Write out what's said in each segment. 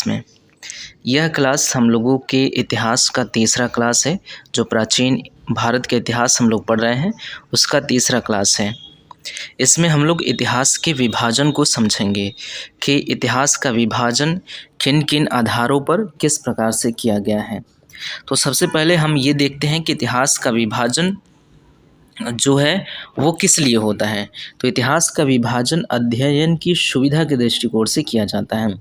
में यह क्लास हम लोगों के इतिहास का तीसरा क्लास है। जो प्राचीन भारत के इतिहास हम लोग पढ़ रहे हैं उसका तीसरा क्लास है। इसमें हम लोग इतिहास के विभाजन को समझेंगे कि इतिहास का विभाजन किन किन आधारों पर किस प्रकार से किया गया है। तो सबसे पहले हम ये देखते हैं कि इतिहास का विभाजन जो है वो किस लिए होता है। तो इतिहास का विभाजन अध्ययन की सुविधा के दृष्टिकोण से किया जाता है,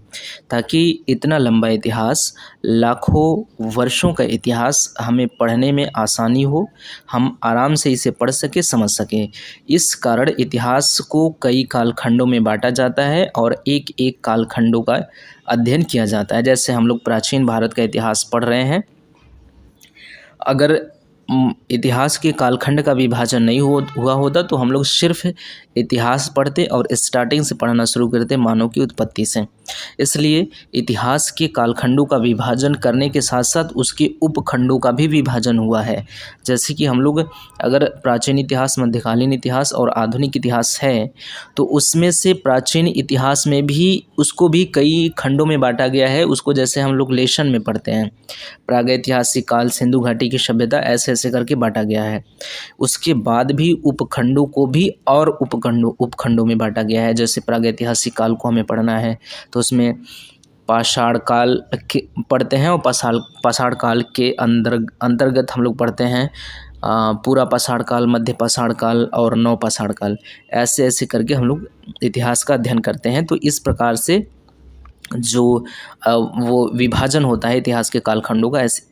ताकि इतना लंबा इतिहास, लाखों वर्षों का इतिहास हमें पढ़ने में आसानी हो, हम आराम से इसे पढ़ सके, समझ सकें। इस कारण इतिहास को कई कालखंडों में बांटा जाता है और एक एक कालखंडों का अध्ययन किया जाता है। जैसे हम लोग प्राचीन भारत का इतिहास पढ़ रहे हैं, अगर इतिहास के कालखंड का विभाजन नहीं हुआ होता तो हम लोग सिर्फ इतिहास पढ़ते और स्टार्टिंग से पढ़ना शुरू करते मानव की उत्पत्ति से। इसलिए इतिहास के कालखंडों का विभाजन करने के साथ साथ उसके उपखंडों का भी विभाजन हुआ है। जैसे कि हम लोग अगर प्राचीन इतिहास, मध्यकालीन इतिहास और आधुनिक इतिहास है तो उसमें से प्राचीन इतिहास में भी उसको भी कई खंडों में बांटा गया है। उसको जैसे हम लोग लेशन में पढ़ते हैं, प्रागैतिहासिक काल, सिंधु घाटी की सभ्यता, ऐसे ऐसे करके बांटा गया है। उसके बाद भी उपखंडों को भी और उपखंडों में बांटा गया है। जैसे प्रागैतिहासिक काल को हमें पढ़ना है तो उसमें पाषाण काल के पढ़ते हैं और पाषाण काल के अंतर्गत हम लोग पढ़ते हैं पूरा पाषाण काल, मध्य पाषाण काल और नव पाषाण काल। ऐसे ऐसे करके हम लोग इतिहास का अध्ययन करते हैं। तो इस प्रकार से जो वो विभाजन होता है इतिहास के कालखंडों का, ऐसे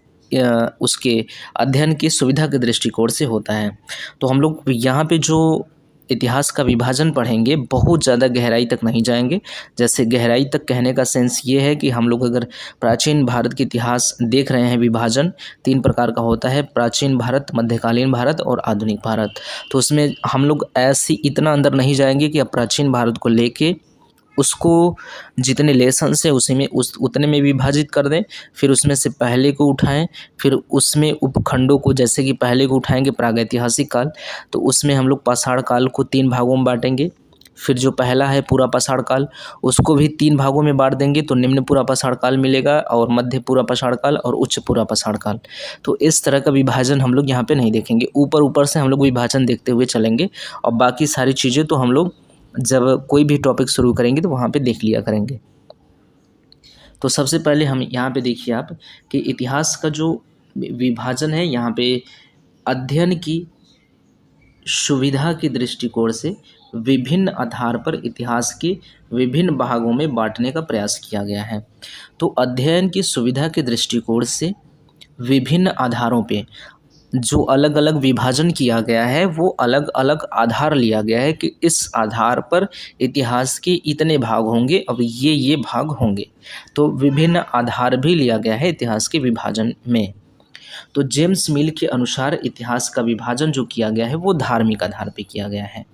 उसके अध्ययन की सुविधा के दृष्टिकोण से होता है। तो हम लोग यहाँ पे जो इतिहास का विभाजन पढ़ेंगे बहुत ज़्यादा गहराई तक नहीं जाएंगे। जैसे गहराई तक कहने का सेंस ये है कि हम लोग अगर प्राचीन भारत के इतिहास देख रहे हैं, विभाजन 3 प्रकार का होता है, प्राचीन भारत, मध्यकालीन भारत और आधुनिक भारत। तो उसमें हम लोग ऐसे इतना अंदर नहीं जाएंगे कि अब प्राचीन भारत को लेके उसको जितने लेसन्स है उसी में उतने में विभाजित कर दें, फिर उसमें से पहले को उठाएं, फिर उसमें उपखंडों को, जैसे कि पहले को उठाएंगे प्रागैतिहासिक काल, तो उसमें हम लोग पाषाण काल को 3 भागों में बांटेंगे। फिर जो पहला है पूरा पाषाण काल, उसको भी 3 भागों में बांट देंगे तो निम्न पूरा पाषाण काल मिलेगा, और मध्य पूरा पाषाण काल और उच्च पूरा पाषाण काल। तो इस तरह का विभाजन हम लोग यहाँ पे नहीं देखेंगे, ऊपर ऊपर से हम लोग विभाजन देखते हुए चलेंगे और बाकी सारी चीज़ें तो हम लोग जब कोई भी टॉपिक शुरू करेंगे तो वहाँ पे देख लिया करेंगे। तो सबसे पहले हम यहाँ पे देखिए आप कि इतिहास का जो विभाजन है, यहाँ पे अध्ययन की सुविधा के दृष्टिकोण से विभिन्न आधार पर इतिहास के विभिन्न भागों में बांटने का प्रयास किया गया है। तो अध्ययन की सुविधा के दृष्टिकोण से विभिन्न आधारों पे जो अलग अलग विभाजन किया गया है वो अलग अलग आधार लिया गया है कि इस आधार पर इतिहास के इतने भाग होंगे, अब ये भाग होंगे। तो विभिन्न आधार भी लिया गया है इतिहास के विभाजन में। तो जेम्स मिल के अनुसार इतिहास का विभाजन जो किया गया है वो धार्मिक आधार पर किया गया है।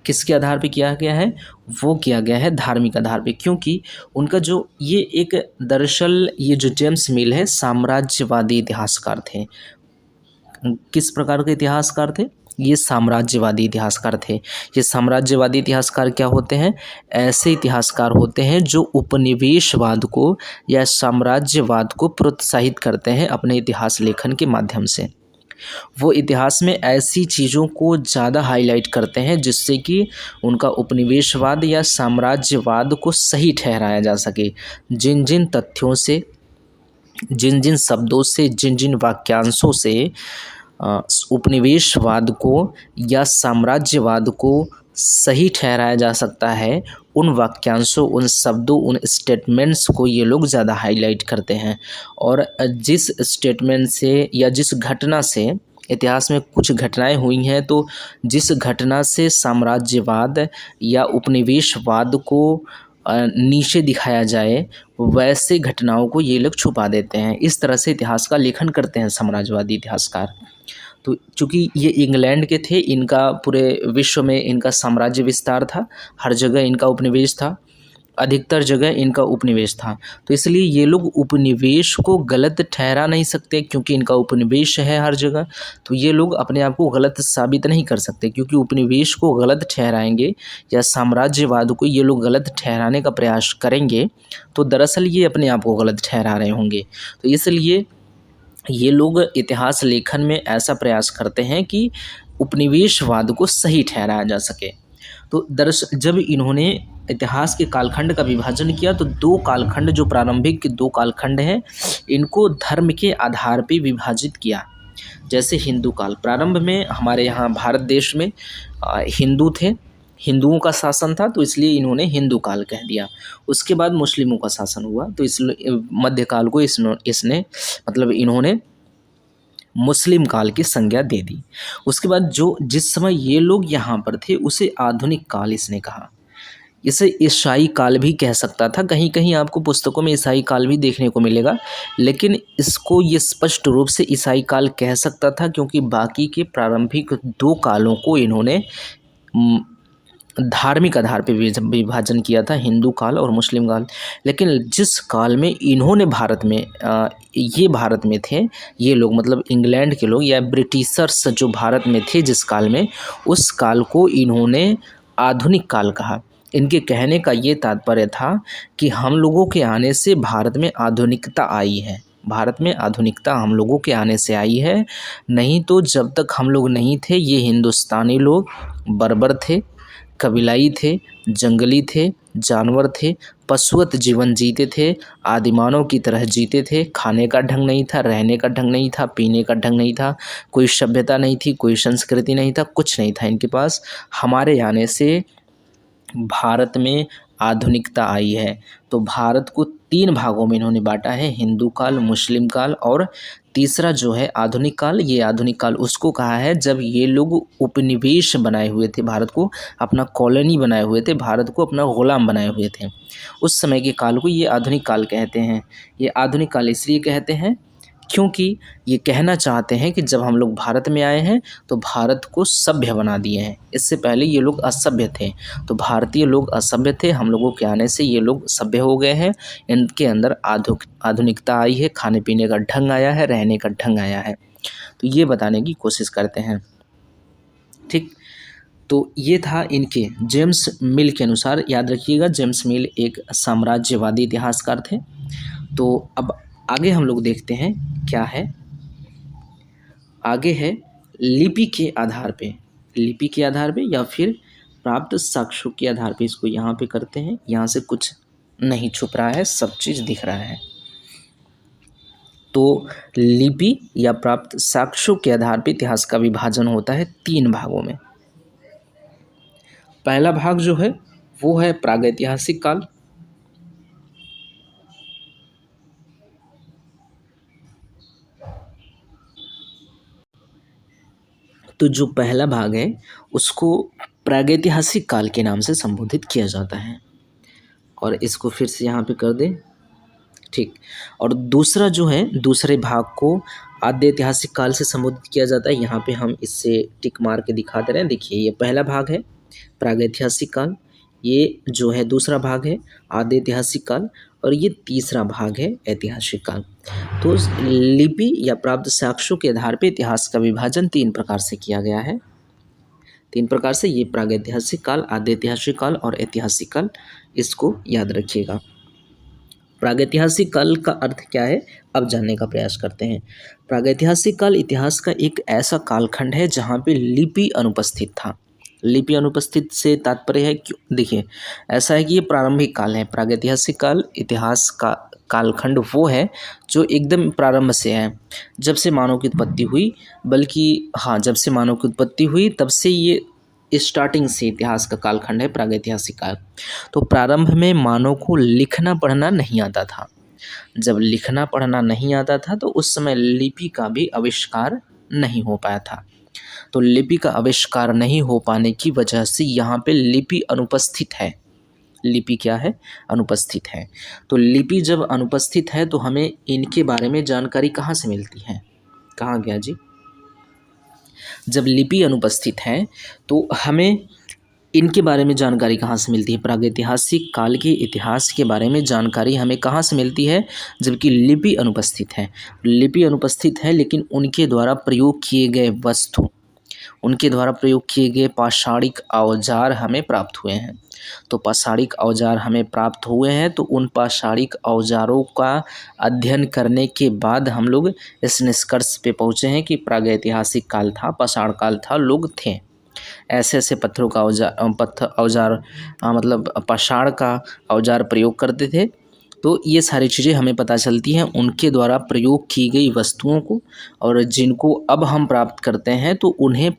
किसके आधार पे किया गया है? वो किया गया है धार्मिक आधार पे, क्योंकि उनका जो ये एक दरअसल ये जो जेम्स मिल है साम्राज्यवादी इतिहासकार थे। किस प्रकार के इतिहासकार थे? ये साम्राज्यवादी इतिहासकार थे। ये साम्राज्यवादी इतिहासकार क्या होते हैं? ऐसे इतिहासकार होते हैं जो उपनिवेशवाद को या साम्राज्यवाद को प्रोत्साहित करते हैं अपने इतिहास लेखन के माध्यम से। वो इतिहास में ऐसी चीज़ों को ज़्यादा हाईलाइट करते हैं जिससे कि उनका उपनिवेशवाद या साम्राज्यवाद को सही ठहराया जा सके। जिन जिन तथ्यों से, जिन जिन शब्दों से, जिन जिन वाक्यांशों से उपनिवेशवाद को या साम्राज्यवाद को सही ठहराया जा सकता है, उन वाक्यांशों, उन शब्दों, उन स्टेटमेंट्स को ये लोग ज़्यादा हाईलाइट करते हैं। और जिस स्टेटमेंट से या जिस घटना से, इतिहास में कुछ घटनाएं हुई हैं, तो जिस घटना से साम्राज्यवाद या उपनिवेशवाद को नीचे दिखाया जाए वैसे घटनाओं को ये लोग छुपा देते हैं। इस तरह से इतिहास का लेखन करते हैं साम्राज्यवादी इतिहासकार। तो चूँकि ये इंग्लैंड के थे, इनका पूरे विश्व में इनका साम्राज्य विस्तार था, हर जगह इनका उपनिवेश था, अधिकतर जगह इनका उपनिवेश था। तो इसलिए ये लोग उपनिवेश को गलत ठहरा नहीं सकते, क्योंकि इनका उपनिवेश है हर जगह। तो ये लोग अपने आप को गलत साबित नहीं कर सकते, क्योंकि उपनिवेश को गलत ठहराएंगे या साम्राज्यवाद को ये लोग गलत ठहराने का प्रयास करेंगे तो दरअसल ये अपने आप को गलत ठहरा रहे होंगे। तो इसलिए ये लोग इतिहास लेखन में ऐसा प्रयास करते हैं कि उपनिवेशवाद को सही ठहराया जा सके। तो दरअसल जब इन्होंने इतिहास के कालखंड का विभाजन किया तो दो कालखंड, जो प्रारंभिक के दो कालखंड हैं, इनको धर्म के आधार पे विभाजित किया। जैसे हिंदू काल, प्रारंभ में हमारे यहाँ भारत देश में हिंदू थे, हिंदुओं का शासन था, तो इसलिए इन्होंने हिंदू काल कह दिया। उसके बाद मुस्लिमों का शासन हुआ, तो इसलिए मध्यकाल को इसने मतलब इन्होंने मुस्लिम काल की संज्ञा दे दी। उसके बाद जो जिस समय ये लोग यहाँ पर थे उसे आधुनिक काल इसने कहा। इसे ईसाई काल भी कह सकता था, कहीं कहीं आपको पुस्तकों में ईसाई काल भी देखने को मिलेगा, लेकिन इसको ये स्पष्ट रूप से ईसाई काल कह सकता था, क्योंकि बाकी के प्रारंभिक दो कालों को इन्होंने धार्मिक आधार पर विभाजन किया था, हिंदू काल और मुस्लिम काल। लेकिन जिस काल में इन्होंने भारत में ये भारत में थे, ये लोग मतलब इंग्लैंड के लोग या ब्रिटिशर्स जो भारत में थे जिस काल में, उस काल को इन्होंने आधुनिक काल कहा। इनके कहने का ये तात्पर्य था कि हम लोगों के आने से भारत में आधुनिकता आई है, भारत में आधुनिकता हम लोगों के आने से आई है। नहीं तो जब तक हम लोग नहीं थे, ये हिंदुस्तानी लोग बर्बर थे, कबीलाई थे, जंगली थे, जानवर थे, पशुवत जीवन जीते थे, आदिमानव की तरह जीते थे। खाने का ढंग नहीं था, रहने का ढंग नहीं था, पीने का ढंग नहीं था, कोई सभ्यता नहीं थी, कोई संस्कृति नहीं था, कुछ नहीं था इनके पास। हमारे आने से भारत में आधुनिकता आई है। तो भारत को तीन भागों में इन्होंने बांटा है, हिंदू काल, मुस्लिम काल और तीसरा जो है आधुनिक काल। ये आधुनिक काल उसको कहा है जब ये लोग उपनिवेश बनाए हुए थे, भारत को अपना कॉलोनी बनाए हुए थे, भारत को अपना गुलाम बनाए हुए थे, उस समय के काल को ये आधुनिक काल कहते हैं। ये आधुनिक काल इसलिए कहते हैं क्योंकि ये कहना चाहते हैं कि जब हम लोग भारत में आए हैं तो भारत को सभ्य बना दिए हैं। इससे पहले ये लोग असभ्य थे, तो भारतीय लोग असभ्य थे, हम लोगों के आने से ये लोग सभ्य हो गए हैं। इनके अंदर आधुनिकता आई है, खाने पीने का ढंग आया है, रहने का ढंग आया है। तो ये बताने की कोशिश करते हैं। ठीक, तो ये था इनके जेम्स मिल के अनुसार। याद रखिएगा, जेम्स मिल एक साम्राज्यवादी इतिहासकार थे। तो अब आगे हम लोग देखते हैं क्या है। आगे है लिपि के आधार पे, लिपि के आधार पे या फिर प्राप्त साक्ष्यों के आधार पे। इसको यहाँ पे करते हैं, यहाँ से कुछ नहीं छुप रहा है, सब चीज़ दिख रहा है। तो लिपि या प्राप्त साक्ष्यों के आधार पे इतिहास का विभाजन होता है तीन भागों में। पहला भाग जो है वो है प्रागैतिहासिक काल। तो जो पहला भाग है उसको प्रागैतिहासिक काल के नाम से संबोधित किया जाता है, और इसको फिर से यहाँ पे कर दें। ठीक, और दूसरा जो है, दूसरे भाग को आद्य ऐतिहासिक काल से संबोधित किया जाता है। यहाँ पे हम इससे टिक मार के दिखा दे रहे हैं। देखिए, ये पहला भाग है प्रागैतिहासिक काल, ये जो है दूसरा भाग है आद्य ऐतिहासिक काल, और ये तीसरा भाग है ऐतिहासिक काल। तो लिपि या प्राप्त साक्ष्यों के आधार पर इतिहास का विभाजन तीन प्रकार से किया गया है। तीन प्रकार से, ये प्रागैतिहासिक काल, आद्य ऐतिहासिक काल और ऐतिहासिक काल। इसको याद रखिएगा। प्रागैतिहासिक काल का अर्थ क्या है, अब जानने का प्रयास करते हैं। प्रागैतिहासिक काल इतिहास का एक ऐसा कालखंड है जहाँ पे लिपि अनुपस्थित था। लिपि अनुपस्थित से तात्पर्य है, क्यों, देखिए ऐसा है कि ये प्रारंभिक काल है। प्रागैतिहासिक काल इतिहास का कालखंड वो है जो एकदम प्रारंभ से है, जब से मानव की उत्पत्ति हुई, बल्कि हाँ, जब से मानव की उत्पत्ति हुई तब से ये स्टार्टिंग से इतिहास का कालखंड है प्रागैतिहासिक काल। तो प्रारंभ में मानव को लिखना पढ़ना नहीं आता था। जब लिखना पढ़ना नहीं आता था तो उस समय लिपि का भी आविष्कार नहीं हो पाया था। तो लिपि का आविष्कार नहीं हो पाने की वजह से यहाँ पे लिपि अनुपस्थित है। लिपि क्या है, अनुपस्थित है। तो लिपि जब अनुपस्थित है तो हमें इनके बारे में जानकारी कहाँ से मिलती है, कहाँ गया जी। जब लिपि अनुपस्थित है तो हमें इनके बारे में जानकारी कहाँ से मिलती है? प्रागैतिहासिक काल के इतिहास के बारे में जानकारी हमें कहाँ से मिलती है? जबकि लिपि अनुपस्थित है। लिपि अनुपस्थित है, लेकिन उनके द्वारा प्रयोग किए गए वस्तु, उनके द्वारा प्रयोग किए गए पाषाणिक औजार हमें प्राप्त हुए हैं। तो पाषाणिक औजार हमें प्राप्त हुए हैं, तो उन पाषाणिक औजारों का अध्ययन करने के बाद हम लोग इस निष्कर्ष पे पहुँचे हैं कि प्रागैतिहासिक काल था, पाषाण काल था, लोग थे। ऐसे ऐसे पत्थरों का औजार मतलब पाषाण का औजार प्रयोग करते थे। तो ये सारी चीज़ें हमें पता चलती हैं उनके द्वारा प्रयोग की गई वस्तुओं को, और जिनको अब हम प्राप्त करते हैं तो उन्हें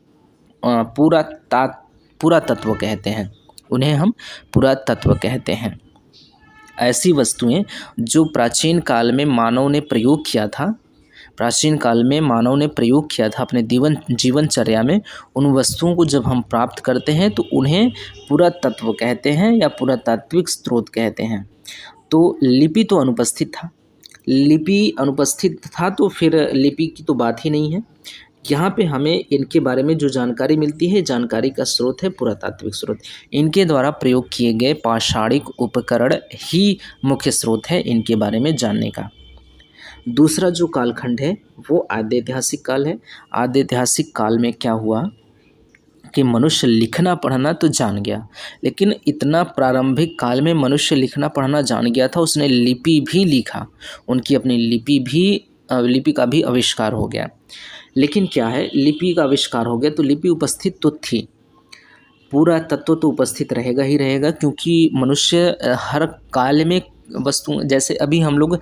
पुरातत्व कहते हैं। उन्हें हम पुरातत्व कहते हैं। ऐसी वस्तुएं जो प्राचीन काल में मानव ने प्रयोग किया था, प्राचीन काल में मानव ने प्रयोग किया था अपने जीवनचर्या में, उन वस्तुओं को जब हम प्राप्त करते हैं तो उन्हें पुरातत्व कहते हैं या पुरातात्विक स्रोत कहते हैं। तो लिपि तो अनुपस्थित था, लिपि अनुपस्थित था तो फिर लिपि की तो बात ही नहीं है। यहाँ पे हमें इनके बारे में जो जानकारी मिलती है, जानकारी का स्रोत है पुरातात्विक स्रोत। इनके द्वारा प्रयोग किए गए पाषाणिक उपकरण ही मुख्य स्रोत है इनके बारे में जानने का। दूसरा जो कालखंड है वो आद्य ऐतिहासिक काल है। आद्य ऐतिहासिक काल में क्या हुआ कि मनुष्य लिखना पढ़ना तो जान गया, लेकिन इतना प्रारंभिक काल में मनुष्य लिखना पढ़ना जान गया था, उसने लिपि भी लिखा, उनकी अपनी लिपि का भी आविष्कार हो गया। लेकिन क्या है, लिपि का आविष्कार हो गया तो लिपि उपस्थित तो थी, पूरा तत्व तो उपस्थित रहेगा ही रहेगा, क्योंकि मनुष्य हर काल में वस्तु, जैसे अभी हम लोग,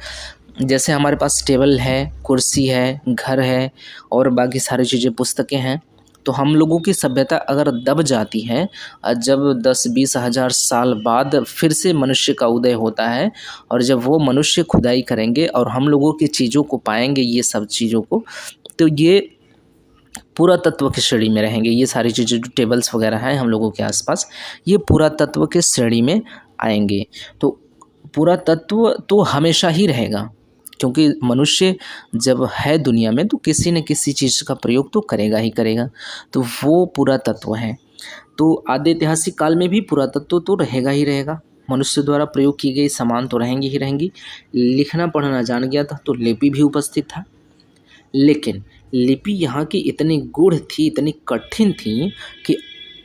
जैसे हमारे पास टेबल है, कुर्सी है, घर है और बाकी सारी चीज़ें, पुस्तकें हैं, तो हम लोगों की सभ्यता अगर दब जाती है, जब 10-20 हज़ार साल बाद फिर से मनुष्य का उदय होता है, और जब वो मनुष्य खुदाई करेंगे और हम लोगों की चीज़ों को पाएंगे, ये सब चीज़ों को, तो ये पुरातत्व की श्रेणी में रहेंगे। ये सारी चीज़ें जो टेबल्स वगैरह हैं हम लोगों के आसपास, ये पुरातत्व के श्रेणी में आएंगे। तो पुरातत्व तो हमेशा ही रहेगा, क्योंकि मनुष्य जब है दुनिया में तो किसी न किसी चीज़ का प्रयोग तो करेगा ही करेगा, तो वो पुरातत्व है। तो आद्य ऐतिहासिक काल में भी पुरातत्व तो रहेगा ही रहेगा, मनुष्य द्वारा प्रयोग की गई सामान तो रहेंगी ही रहेंगी। लिखना पढ़ना जान गया था तो लिपि भी उपस्थित था, लेकिन लिपि यहाँ की इतनी गूढ़ थी, इतनी कठिन थी कि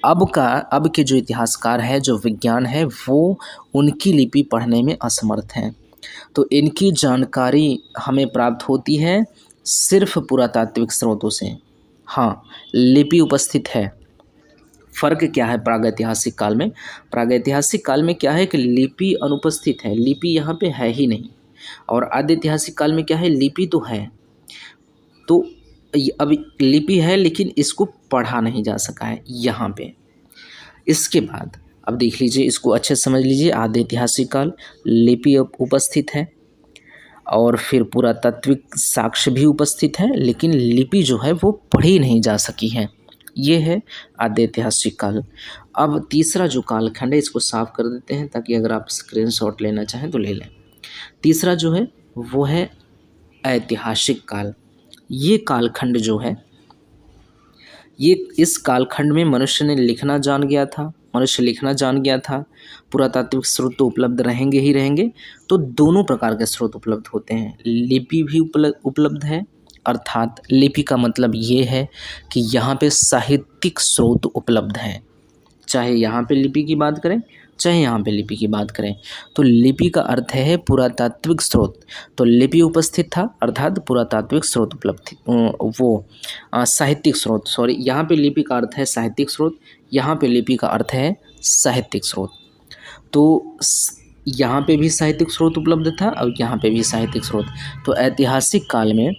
अब के जो इतिहासकार है, जो विज्ञान है, वो उनकी लिपि पढ़ने में असमर्थ हैं। तो इनकी जानकारी हमें प्राप्त होती है सिर्फ पुरातात्विक स्रोतों से। हाँ, लिपि उपस्थित है। फ़र्क क्या है प्रागैतिहासिक काल में? प्रागैतिहासिक काल में क्या है कि लिपि अनुपस्थित है, लिपि यहाँ पे है ही नहीं, और आद्य ऐतिहासिक काल में क्या है, लिपि तो है। तो अब लिपि है लेकिन इसको पढ़ा नहीं जा सका है यहाँ पे। इसके बाद अब देख लीजिए, इसको अच्छे से समझ लीजिए। आद्य ऐतिहासिक काल, लिपि उपस्थित है और फिर पुरातात्विक साक्ष्य भी उपस्थित है, लेकिन लिपि जो है वो पढ़ी नहीं जा सकी है। ये है आद्य ऐतिहासिक काल। अब तीसरा जो कालखंड है, इसको साफ कर देते हैं ताकि अगर आप स्क्रीनशॉट लेना चाहें तो ले लें। तीसरा जो है वो है ऐतिहासिक काल। ये कालखंड जो है, ये इस कालखंड में मनुष्य ने लिखना जान गया था, मनुष्य लिखना जान गया था। पुरातात्विक स्रोत तो उपलब्ध रहेंगे ही रहेंगे, तो दोनों प्रकार के स्रोत उपलब्ध होते हैं। लिपि भी उपलब्ध है, अर्थात लिपि का मतलब ये है कि यहाँ पे साहित्यिक स्रोत उपलब्ध हैं। चाहे यहाँ पे लिपि की बात करें, चाहे यहाँ पे लिपि की बात करें, तो लिपि का अर्थ है पुरातात्विक स्रोत। तो लिपि उपस्थित था अर्थात पुरातात्विक स्रोत उपलब्ध थी, साहित्यिक स्रोत, सॉरी, यहाँ पे लिपि का अर्थ है साहित्यिक स्रोत, यहाँ पे लिपि का अर्थ है साहित्यिक स्रोत। तो यहाँ पे भी साहित्यिक स्रोत उपलब्ध था और यहाँ पे भी साहित्यिक स्रोत। तो ऐतिहासिक काल में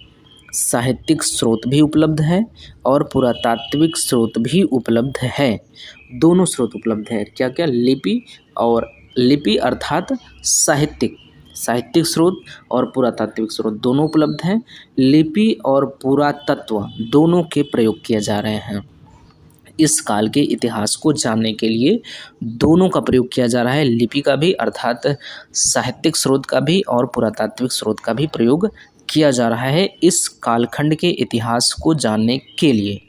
साहित्यिक स्रोत भी उपलब्ध है और पुरातात्विक स्रोत भी उपलब्ध है। दोनों स्रोत उपलब्ध है। क्या क्या? लिपि अर्थात साहित्यिक स्रोत और पुरातात्विक स्रोत दोनों उपलब्ध हैं। लिपि और पुरातत्व दोनों के प्रयोग किए जा रहे हैं। इस काल के इतिहास को जानने के लिए दोनों का प्रयोग किया जा रहा है, लिपि का भी अर्थात साहित्यिक स्रोत का भी और पुरातात्विक स्रोत का भी प्रयोग किया जा रहा है इस कालखंड के इतिहास को जानने के लिए।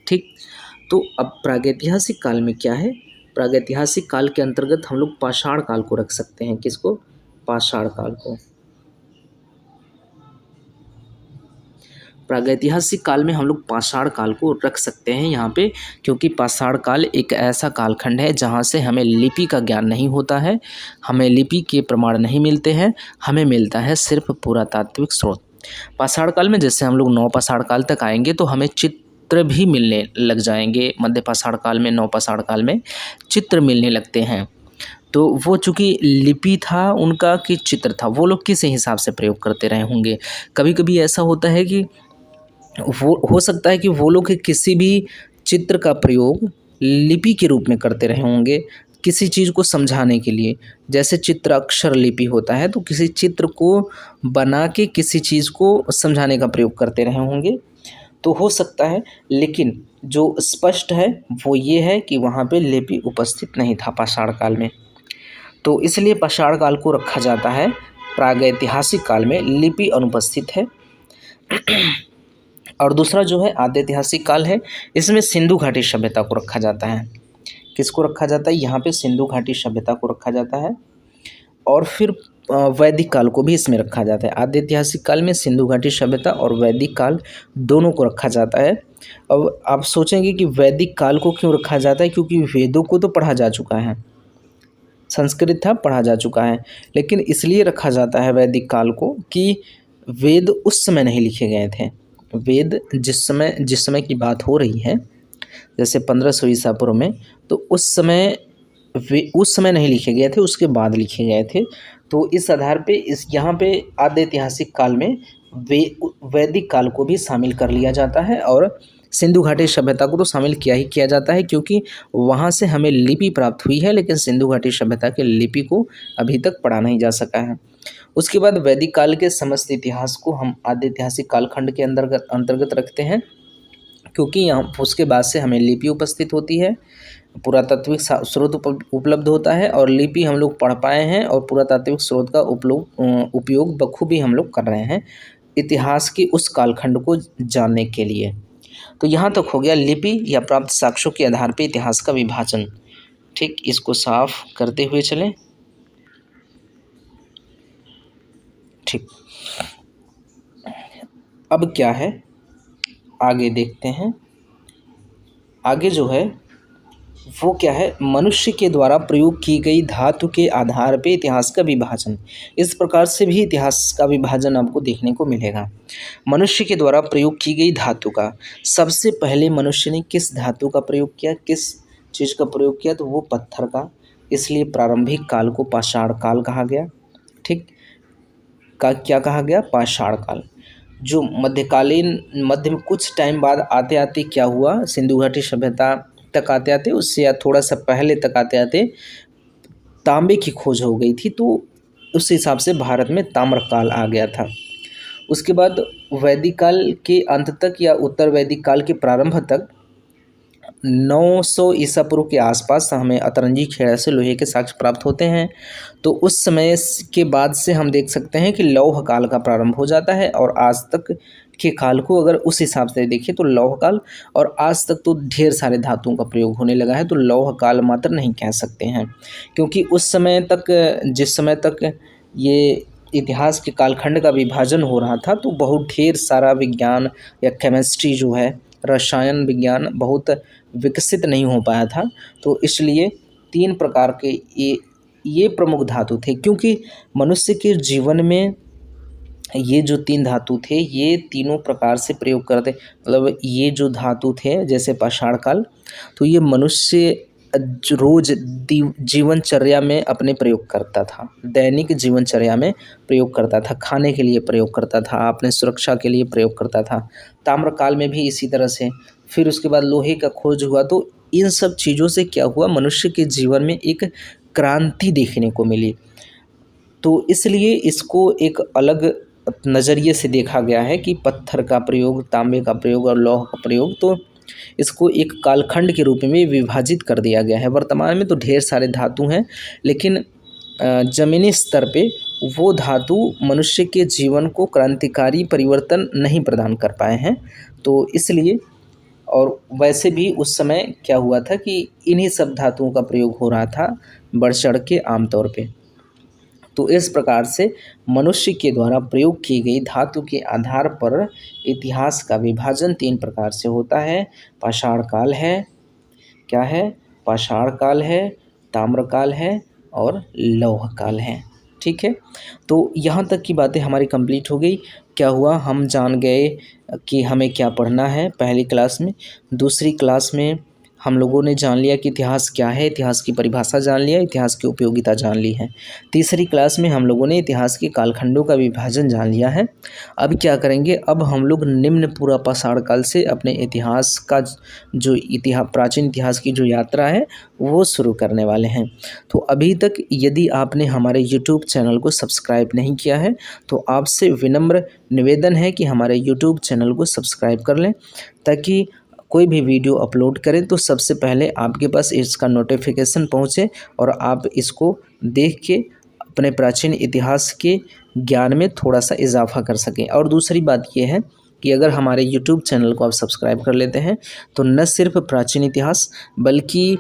ठीक, तो अब प्रागैतिहासिक काल में क्या है, प्रागैतिहासिक काल के अंतर्गत हम लोग पाषाण काल को रख सकते हैं। किसको? पाषाण काल को। प्रागैतिहासिक काल में हम लोग पाषाण काल को रख सकते हैं यहाँ पे, क्योंकि पाषाण काल एक ऐसा कालखंड है जहाँ से हमें लिपि का ज्ञान नहीं होता है, हमें लिपि के प्रमाण नहीं मिलते हैं, हमें मिलता है सिर्फ पुरातात्विक स्रोत। पाषाण काल में जैसे हम लोग नवपाषाण काल तक आएंगे तो हमें चित्र भी मिलने लग जाएंगे। मध्य पाषाण काल में, नवपाषाण काल में चित्र मिलने लगते हैं। तो वो चूँकि लिपि था उनका कि चित्र था, वो लोग किस हिसाब से प्रयोग करते रहे होंगे। कभी कभी ऐसा होता है कि वो हो सकता है कि वो लोग किसी भी चित्र का प्रयोग लिपि के रूप में करते रहे होंगे किसी चीज़ को समझाने के लिए। जैसे चित्र अक्षर लिपि होता है, तो किसी चित्र को बना के किसी चीज़ को समझाने का प्रयोग करते रहे होंगे, तो हो सकता है। लेकिन जो स्पष्ट है वो ये है कि वहाँ पे लिपि उपस्थित नहीं था पाषाण काल में, तो इसलिए पाषाण काल को रखा जाता है। प्रागैतिहासिक काल में लिपि अनुपस्थित है। और दूसरा जो है आद्यैतिहासिक काल है, इसमें सिंधु घाटी सभ्यता को रखा जाता है। किसको रखा जाता है? यहाँ पे सिंधु घाटी सभ्यता को रखा जाता है। और फिर वैदिक काल को भी इसमें रखा जाता है। आद्यैतिहासिक काल में सिंधु घाटी सभ्यता और वैदिक काल दोनों को रखा जाता है। अब आप सोचेंगे कि वैदिक काल को क्यों रखा जाता है, क्योंकि वेदों को तो पढ़ा जा चुका है, संस्कृत था पढ़ा जा चुका है, लेकिन इसलिए रखा जाता है वैदिक काल को कि वेद उस समय नहीं लिखे गए थे। वेद जिस समय की बात हो रही है, जैसे 1500 ईसा पूर्व में, तो उस समय नहीं लिखे गए थे, उसके बाद लिखे गए थे। तो इस आधार पे यहाँ पे आद्यैतिहासिक काल में वैदिक काल को भी शामिल कर लिया जाता है, और सिंधु घाटी सभ्यता को तो शामिल किया जाता है, क्योंकि वहाँ से हमें लिपि प्राप्त हुई है, लेकिन सिंधु घाटी सभ्यता के लिपि को अभी तक पढ़ा नहीं जा सका है। उसके बाद वैदिक काल के समस्त इतिहास को हम आद्यैतिहासिक कालखंड के अंतर्गत रखते हैं, क्योंकि यहाँ उसके बाद से हमें लिपि उपस्थित होती है, पुरातात्विक स्रोत उपलब्ध होता है, और लिपि हम लोग पढ़ पाए हैं, और पुरातात्विक स्रोत का उपयोग बखूबी हम लोग कर रहे हैं इतिहास के उस कालखंड को जानने के लिए। तो यहाँ तक हो गया लिपि या प्राप्त साक्ष्यों के आधार पर इतिहास का विभाजन। ठीक, इसको साफ करते हुए चलें। ठीक, अब क्या है, आगे देखते हैं। आगे जो है वो क्या है, मनुष्य के द्वारा प्रयोग की गई धातु के आधार पे इतिहास का विभाजन। इस प्रकार से भी इतिहास का विभाजन आपको देखने को मिलेगा। मनुष्य के द्वारा प्रयोग की गई धातु का, सबसे पहले मनुष्य ने किस धातु का प्रयोग किया, किस चीज़ का प्रयोग किया, तो वो पत्थर का, इसलिए प्रारंभिक काल को पाषाण काल कहा गया। ठीक, का क्या कहा गया? पाषाण काल। जो मध्य में कुछ टाइम बाद आते आते क्या हुआ, सिंधु घाटी सभ्यता तक आते आते, उससे या थोड़ा सा पहले तक आते आते तांबे की खोज हो गई थी, तो उस हिसाब से भारत में ताम्रकाल आ गया था। उसके बाद वैदिक काल के अंत तक या उत्तर वैदिक काल के प्रारंभ तक 900 ईसा पूर्व के आसपास हमें अतरंजी खेड़ा से लोहे के साक्ष्य प्राप्त होते हैं। तो उस समय के बाद से हम देख सकते हैं कि लौह काल का प्रारंभ हो जाता है, और आज तक के काल को अगर उस हिसाब से देखें तो लौह काल, और आज तक तो ढेर सारे धातुओं का प्रयोग होने लगा है, तो लौह काल मात्र नहीं कह सकते हैं, क्योंकि उस समय तक, जिस समय तक ये इतिहास के कालखंड का विभाजन हो रहा था, तो बहुत ढेर सारा विज्ञान या केमिस्ट्री जो है, रसायन विज्ञान बहुत विकसित नहीं हो पाया था। तो इसलिए 3 प्रकार के ये प्रमुख धातु थे, क्योंकि मनुष्य के जीवन में ये जो 3 धातु थे, ये तीनों प्रकार से प्रयोग करते, मतलब ये जो धातु थे जैसे पाषाण काल, तो ये मनुष्य रोज जीवनचर्या में अपने प्रयोग करता था, दैनिक जीवनचर्या में प्रयोग करता था, खाने के लिए प्रयोग करता था, अपने सुरक्षा के लिए प्रयोग करता था। ताम्रकाल में भी इसी तरह से। फिर उसके बाद लोहे का खोज हुआ, तो इन सब चीज़ों से क्या हुआ, मनुष्य के जीवन में एक क्रांति देखने को मिली। तो इसलिए इसको एक अलग नज़रिए से देखा गया है कि पत्थर का प्रयोग, तांबे का प्रयोग और लौह का प्रयोग, तो इसको एक कालखंड के रूप में विभाजित कर दिया गया है। वर्तमान में तो ढेर सारे धातु हैं, लेकिन ज़मीनी स्तर पे वो धातु मनुष्य के जीवन को क्रांतिकारी परिवर्तन नहीं प्रदान कर पाए हैं। तो इसलिए और वैसे भी उस समय क्या हुआ था कि इन्हीं सब धातुओं का प्रयोग हो रहा था बढ़ चढ़ के आमतौर पे। तो इस प्रकार से मनुष्य के द्वारा प्रयोग की गई धातु के आधार पर इतिहास का विभाजन 3 प्रकार से होता है। पाषाण काल है, क्या है? पाषाण काल है, ताम्रकाल है और लौह काल है। ठीक है, तो यहाँ तक की बातें हमारी कंप्लीट हो गई। क्या हुआ, हम जान गए कि हमें क्या पढ़ना है पहली क्लास में। दूसरी क्लास में हम लोगों ने जान लिया कि इतिहास क्या है, इतिहास की परिभाषा जान लिया, इतिहास की उपयोगिता जान ली है। तीसरी क्लास में हम लोगों ने इतिहास के कालखंडों का विभाजन जान लिया है। अब क्या करेंगे, अब हम लोग निम्न पूरा पाषाण काल से अपने इतिहास का जो प्राचीन इतिहास की जो यात्रा है वो शुरू करने वाले हैं। तो अभी तक यदि आपने हमारे यूट्यूब चैनल को सब्सक्राइब नहीं किया है तो आपसे विनम्र निवेदन है कि हमारे यूट्यूब चैनल को सब्सक्राइब कर लें, ताकि कोई भी वीडियो अपलोड करें तो सबसे पहले आपके पास इसका नोटिफिकेशन पहुंचे और आप इसको देख के अपने प्राचीन इतिहास के ज्ञान में थोड़ा सा इजाफा कर सकें। और दूसरी बात यह है कि अगर हमारे यूट्यूब चैनल को आप सब्सक्राइब कर लेते हैं तो न सिर्फ प्राचीन इतिहास बल्कि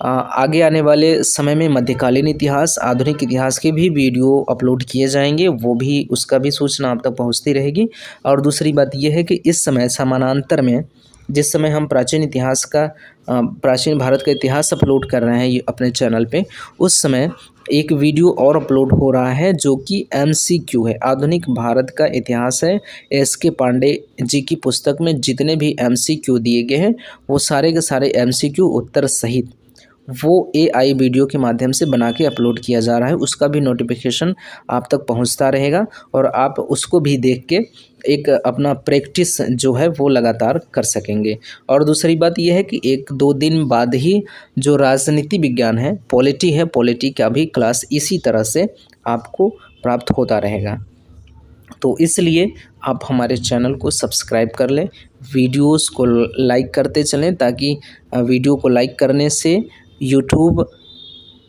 आगे आने वाले समय में मध्यकालीन इतिहास, आधुनिक इतिहास के भी वीडियो अपलोड किए जाएंगे, वो भी उसका भी सूचना आप तक पहुंचती रहेगी। और दूसरी बात यह है कि इस समय समानांतर में जिस समय हम प्राचीन इतिहास का प्राचीन भारत का इतिहास अपलोड कर रहे हैं अपने चैनल पे, उस समय एक वीडियो और अपलोड हो रहा है जो कि MCQ है, आधुनिक भारत का इतिहास है। SK पांडे जी की पुस्तक में जितने भी MCQ दिए गए हैं वो सारे के सारे MCQ उत्तर सहित वो AI वीडियो के माध्यम से बना के अपलोड किया जा रहा है। उसका भी नोटिफिकेशन आप तक पहुंचता रहेगा और आप उसको भी देख के एक अपना प्रैक्टिस जो है वो लगातार कर सकेंगे। और दूसरी बात यह है कि 1-2 दिन बाद ही जो राजनीति विज्ञान है, पॉलिटी का भी क्लास इसी तरह से आपको प्राप्त होता रहेगा। तो इसलिए आप हमारे चैनल को सब्सक्राइब कर लें, वीडियोस को लाइक करते चलें, ताकि वीडियो को लाइक करने से यूट्यूब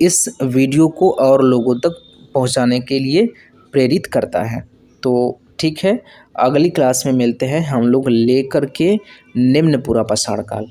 इस वीडियो को और लोगों तक पहुंचाने के लिए प्रेरित करता है। तो ठीक है, अगली क्लास में मिलते हैं हम लोग लेकर के निम्न पूरा पाषाण काल।